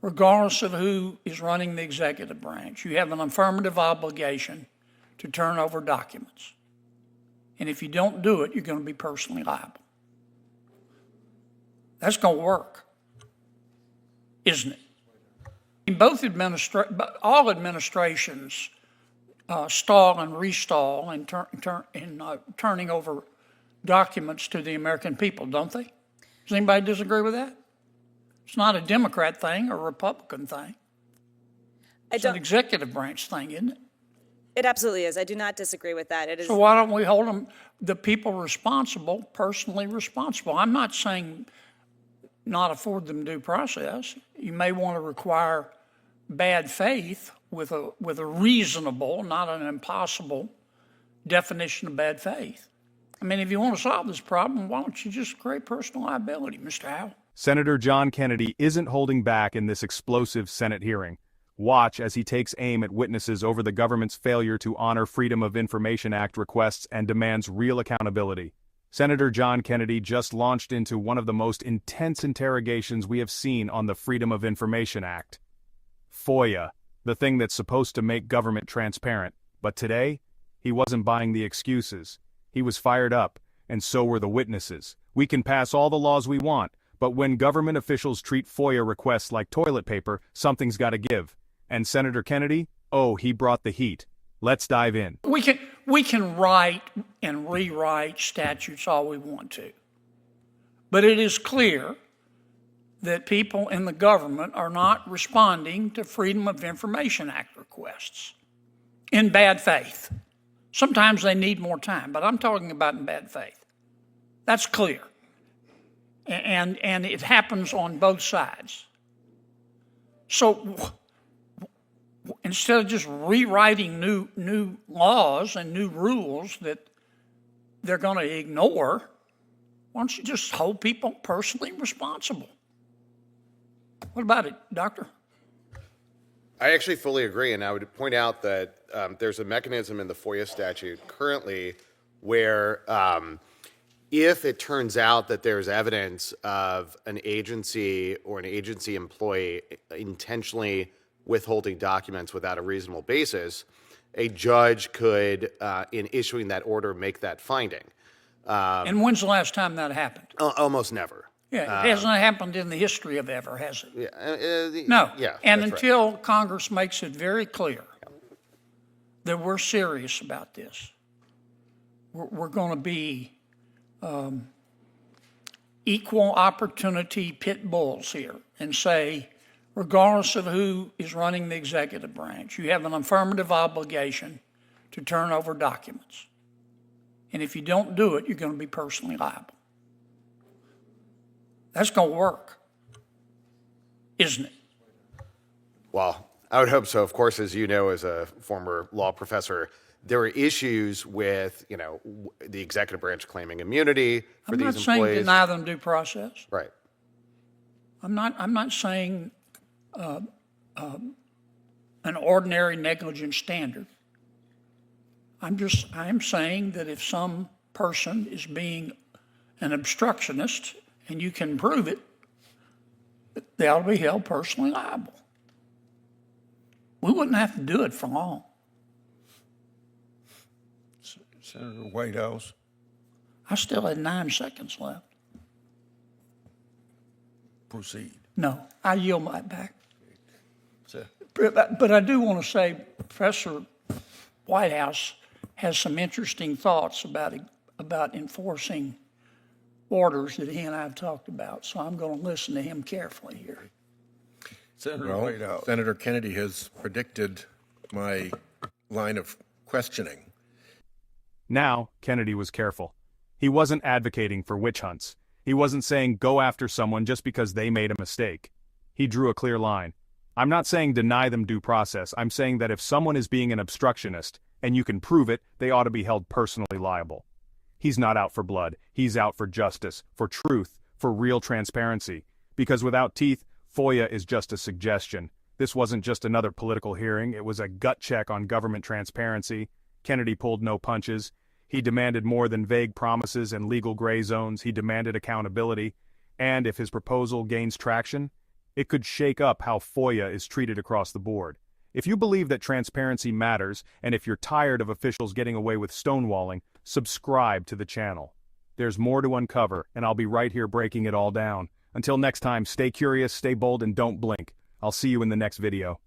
regardless of who is running the executive branch, you have an affirmative obligation to turn over documents. And if you don't do it, you're going to be personally liable. That's going to work, isn't it? All administrations stall and restall in turning over documents to the American people, don't they? Does anybody disagree with that? It's not a Democrat thing or a Republican thing. It's an executive branch thing, isn't it? It absolutely is. I do not disagree with that. It is. So why don't we hold the people responsible, personally responsible? I'm not saying not afford them due process. You may want to require bad faith with a reasonable, not an impossible definition of bad faith. I mean, if you want to solve this problem, why don't you just create personal liability, Mr. Howell? Senator John Kennedy isn't holding back in this explosive Senate hearing. Watch as he takes aim at witnesses over the government's failure to honor Freedom of Information Act requests and demands real accountability. Senator John Kennedy just launched into one of the most intense interrogations we have seen on the Freedom of Information Act. FOIA, the thing that's supposed to make government transparent. But today, he wasn't buying the excuses. He was fired up, and so were the witnesses. We can pass all the laws we want, but when government officials treat FOIA requests like toilet paper, something's got to give. And Senator Kennedy, oh, he brought the heat. Let's dive in. We can write and rewrite statutes all we want to. But it is clear that people in the government are not responding to Freedom of Information Act requests in bad faith. Sometimes they need more time, but I'm talking about in bad faith. That's clear. And it happens on both sides. So instead of just rewriting new laws and new rules that they're going to ignore, why don't you just hold people personally responsible? What about it, Doctor? I actually fully agree, and I would point out that there's a mechanism in the FOIA statute currently where if it turns out that there's evidence of an agency or an agency employee intentionally withholding documents without a reasonable basis, a judge could, in issuing that order, make that finding. And when's the last time that happened? Almost never. Yeah, it hasn't happened in the history of ever, has it? Yeah, No. Yeah, and until Congress makes it very clear that we're serious about this, we're going to be equal opportunity pit bulls here and say, regardless of who is running the executive branch, you have an affirmative obligation to turn over documents. And if you don't do it, you're going to be personally liable. That's going to work, isn't it? Well, I would hope so. Of course, as you know, as a former law professor, there are issues with, the executive branch claiming immunity for these employees. I'm not saying deny them due process. Right. I'm not saying an ordinary negligence standard. I'm saying that if some person is being an obstructionist and you can prove it, they ought to be held personally liable. We wouldn't have to do it for long. Senator Whitehouse. I still had 9 seconds left. Proceed. No, I yield my back. Sir. But I do want to say Professor Whitehouse has some interesting thoughts about enforcing orders that he and I have talked about. So I'm going to listen to him carefully here. Senator Kennedy has predicted my line of questioning. Now, Kennedy was careful. He wasn't advocating for witch hunts. He wasn't saying go after someone just because they made a mistake. He drew a clear line. I'm not saying deny them due process. I'm saying that if someone is being an obstructionist, and you can prove it, they ought to be held personally liable. He's not out for blood. He's out for justice, for truth, for real transparency. Because without teeth, FOIA is just a suggestion. This wasn't just another political hearing. It was a gut check on government transparency. Kennedy pulled no punches. He demanded more than vague promises and legal gray zones. He demanded accountability. And if his proposal gains traction, It could shake up how FOIA is treated across the board. If you believe that transparency matters, and if you're tired of officials getting away with stonewalling, subscribe to the channel. There's more to uncover, and I'll be right here breaking it all down. Until next time, stay curious, stay bold, and don't blink. I'll see you in the next video.